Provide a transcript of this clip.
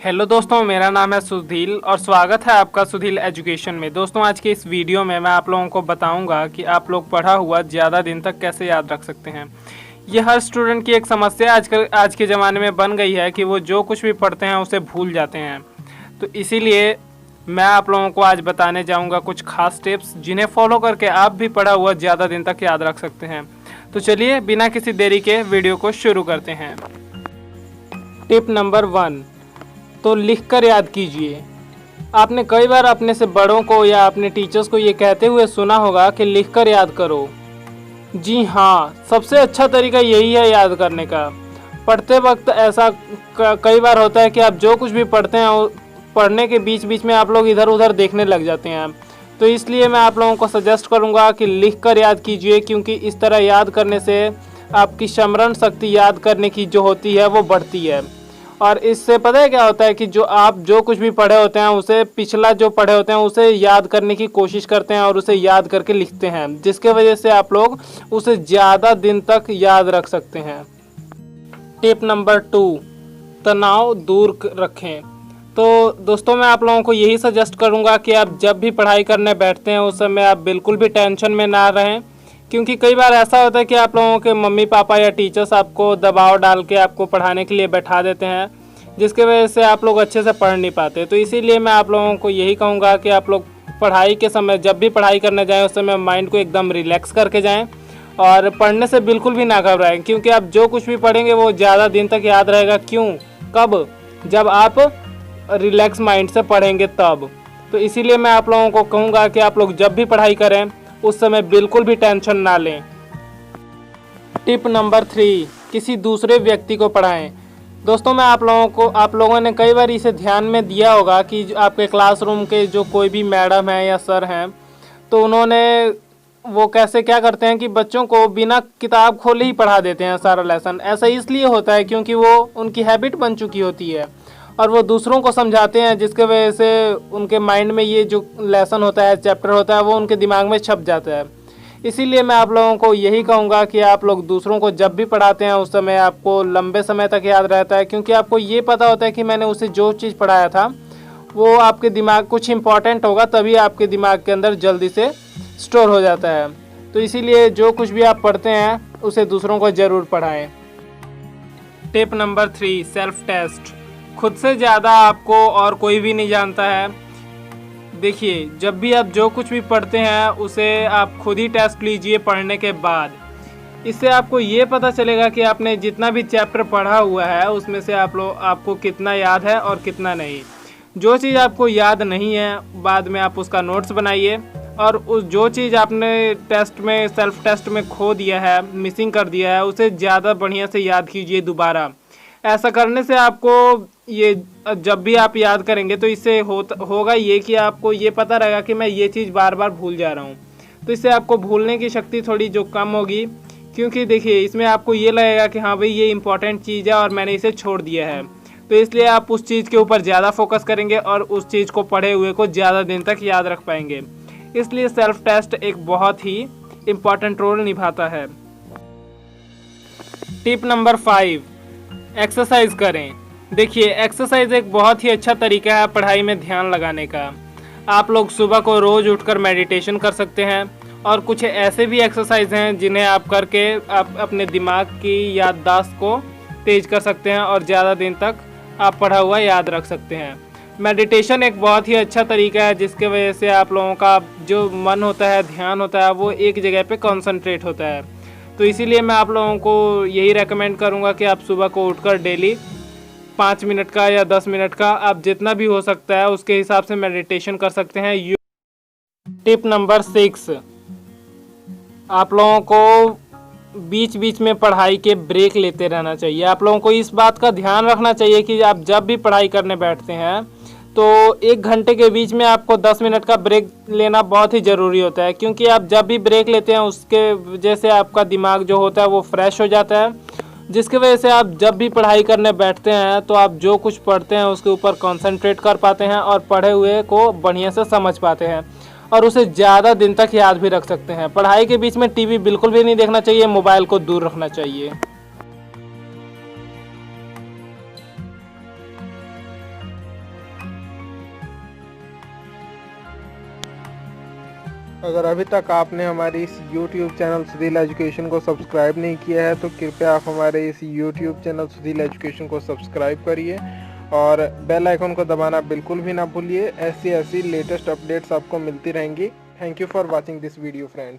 Hello दोस्तों, मेरा नाम है सुधील और स्वागत है आपका सुधील एजुकेशन में। दोस्तों, आज के इस वीडियो में मैं आप लोगों को बताऊंगा कि आप लोग पढ़ा हुआ ज़्यादा दिन तक कैसे याद रख सकते हैं। ये हर स्टूडेंट की एक समस्या आज के ज़माने में बन गई है कि वो जो कुछ भी पढ़ते हैं उसे भूल जाते हैं। तो इसीलिए मैं आप लोगों को आज बताने जाऊँगा कुछ खास टिप्स जिन्हें फॉलो करके आप भी पढ़ा हुआ ज़्यादा दिन तक याद रख सकते हैं। तो चलिए बिना किसी देरी के वीडियो को शुरू करते हैं। टिप नंबर 1, तो लिखकर याद कीजिए। आपने कई बार अपने से बड़ों को या अपने टीचर्स को ये कहते हुए सुना होगा कि लिखकर याद करो। जी हाँ, सबसे अच्छा तरीका यही है याद करने का। पढ़ते वक्त ऐसा कई बार होता है कि आप जो कुछ भी पढ़ते हैं पढ़ने के बीच बीच में आप लोग इधर उधर देखने लग जाते हैं। तो इसलिए मैं आप लोगों को सजेस्ट करूँगा कि लिखकर याद कीजिए, क्योंकि इस तरह याद करने से आपकी स्मरण शक्ति याद करने की जो होती है वो बढ़ती है। और इससे पता है क्या होता है कि आप जो कुछ भी पढ़े होते हैं उसे पिछला जो पढ़े होते हैं उसे याद करने की कोशिश करते हैं और उसे याद करके लिखते हैं, जिसके वजह से आप लोग उसे ज़्यादा दिन तक याद रख सकते हैं। टिप नंबर 2, तनाव दूर रखें। तो दोस्तों, मैं आप लोगों को यही सजेस्ट करूंगा कि आप जब भी पढ़ाई करने बैठते हैं उस समय आप बिल्कुल भी टेंशन में ना रहें, क्योंकि कई बार ऐसा होता है कि आप लोगों के मम्मी पापा या टीचर्स आपको दबाव डाल के आपको पढ़ाने के लिए बैठा देते हैं, जिसके वजह से आप लोग अच्छे से पढ़ नहीं पाते। तो इसीलिए मैं आप लोगों को यही कहूँगा कि आप लोग पढ़ाई के समय जब भी पढ़ाई करने जाएं उस समय माइंड को एकदम रिलैक्स करके जाएं और पढ़ने से बिल्कुल भी ना घबराएं, क्योंकि आप जो कुछ भी पढ़ेंगे वो ज़्यादा दिन तक याद रहेगा। क्यों? कब? जब आप रिलैक्स माइंड से पढ़ेंगे तब। तो इसीलिए मैं आप लोगों को कहूँगा कि आप लोग जब भी पढ़ाई करें उस समय बिल्कुल भी टेंशन ना लें। टिप नंबर 3, किसी दूसरे व्यक्ति को पढ़ाएं। दोस्तों, मैं आप लोगों ने कई बार इसे ध्यान में दिया होगा कि आपके क्लासरूम के जो कोई भी मैडम है या सर हैं, तो वो कैसे क्या करते हैं कि बच्चों को बिना किताब खोले ही पढ़ा देते हैं सारा लेसन। ऐसा इसलिए होता है क्योंकि वो उनकी हैबिट बन चुकी होती है और वो दूसरों को समझाते हैं, जिसके वजह से उनके माइंड में ये जो लेसन होता है, चैप्टर होता है, वो उनके दिमाग में छप जाता है। इसीलिए मैं आप लोगों को यही कहूँगा कि आप लोग दूसरों को जब भी पढ़ाते हैं उस समय आपको लंबे समय तक याद रहता है, क्योंकि आपको ये पता होता है कि मैंने उसे जो चीज़ पढ़ाया था वो आपके दिमाग कुछ इम्पॉर्टेंट होगा, तभी आपके दिमाग के अंदर जल्दी से स्टोर हो जाता है। तो इसीलिए जो कुछ भी आप पढ़ते हैं उसे दूसरों को ज़रूर पढ़ाएँ। Tip number 3, self test. खुद से ज़्यादा आपको और कोई भी नहीं जानता है। देखिए, जब भी आप जो कुछ भी पढ़ते हैं उसे आप खुद ही टेस्ट लीजिए पढ़ने के बाद। इससे आपको ये पता चलेगा कि आपने जितना भी चैप्टर पढ़ा हुआ है उसमें से आपको कितना याद है और कितना नहीं। जो चीज़ आपको याद नहीं है बाद में आप उसका नोट्स बनाइए, और जो चीज़ आपने टेस्ट में सेल्फ टेस्ट में खो दिया है, मिसिंग कर दिया है, उसे ज़्यादा बढ़िया से याद कीजिए दोबारा। ऐसा करने से आपको ये जब भी आप याद करेंगे तो इससे होगा ये कि आपको ये पता रहेगा कि मैं ये चीज़ बार बार भूल जा रहा हूँ। तो इससे आपको भूलने की शक्ति थोड़ी जो कम होगी, क्योंकि देखिए इसमें आपको ये लगेगा कि हाँ भाई ये इंपॉर्टेंट चीज़ है और मैंने इसे छोड़ दिया है। तो इसलिए आप उस चीज़ के ऊपर ज़्यादा फोकस करेंगे और उस चीज़ को पढ़े हुए को ज़्यादा दिन तक याद रख पाएंगे। इसलिए सेल्फ टेस्ट एक बहुत ही इम्पॉर्टेंट रोल निभाता है। टिप नंबर 5, एक्सरसाइज करें। देखिए, एक्सरसाइज एक बहुत ही अच्छा तरीका है पढ़ाई में ध्यान लगाने का। आप लोग सुबह को रोज़ उठकर मेडिटेशन कर सकते हैं, और कुछ ऐसे भी एक्सरसाइज हैं जिन्हें आप करके आप अपने दिमाग की याददाश्त को तेज़ कर सकते हैं और ज़्यादा दिन तक आप पढ़ा हुआ याद रख सकते हैं। मेडिटेशन एक बहुत ही अच्छा तरीका है जिसके वजह से आप लोगों का जो मन होता है, ध्यान होता है, वो एक जगह पे कंसंट्रेट होता है। तो इसीलिए मैं आप लोगों को यही रेकमेंड करूँगा कि आप सुबह को उठकर डेली 5 मिनट का या 10 मिनट का, आप जितना भी हो सकता है उसके हिसाब से मेडिटेशन कर सकते हैं। टिप नंबर 6, आप लोगों को बीच बीच में पढ़ाई के ब्रेक लेते रहना चाहिए। आप लोगों को इस बात का ध्यान रखना चाहिए कि आप जब भी पढ़ाई करने बैठते हैं तो 1 घंटे के बीच में आपको 10 मिनट का ब्रेक लेना बहुत ही ज़रूरी होता है, क्योंकि आप जब भी ब्रेक लेते हैं उसके वजह से आपका दिमाग जो होता है वो फ्रेश हो जाता है, जिसकी वजह से आप जब भी पढ़ाई करने बैठते हैं तो आप जो कुछ पढ़ते हैं उसके ऊपर कंसंट्रेट कर पाते हैं और पढ़े हुए को बढ़िया से समझ पाते हैं और उसे ज़्यादा दिन तक याद भी रख सकते हैं। पढ़ाई के बीच में टीवी बिल्कुल भी नहीं देखना चाहिए, मोबाइल को दूर रखना चाहिए। अगर अभी तक आपने हमारे इस YouTube चैनल सुधील एजुकेशन को सब्सक्राइब नहीं किया है तो कृपया आप हमारे इस YouTube चैनल सुधील एजुकेशन को सब्सक्राइब करिए और बेल आइकन को दबाना बिल्कुल भी ना भूलिए। ऐसी लेटेस्ट अपडेट्स आपको मिलती रहेंगी। Thank you for watching this video friends.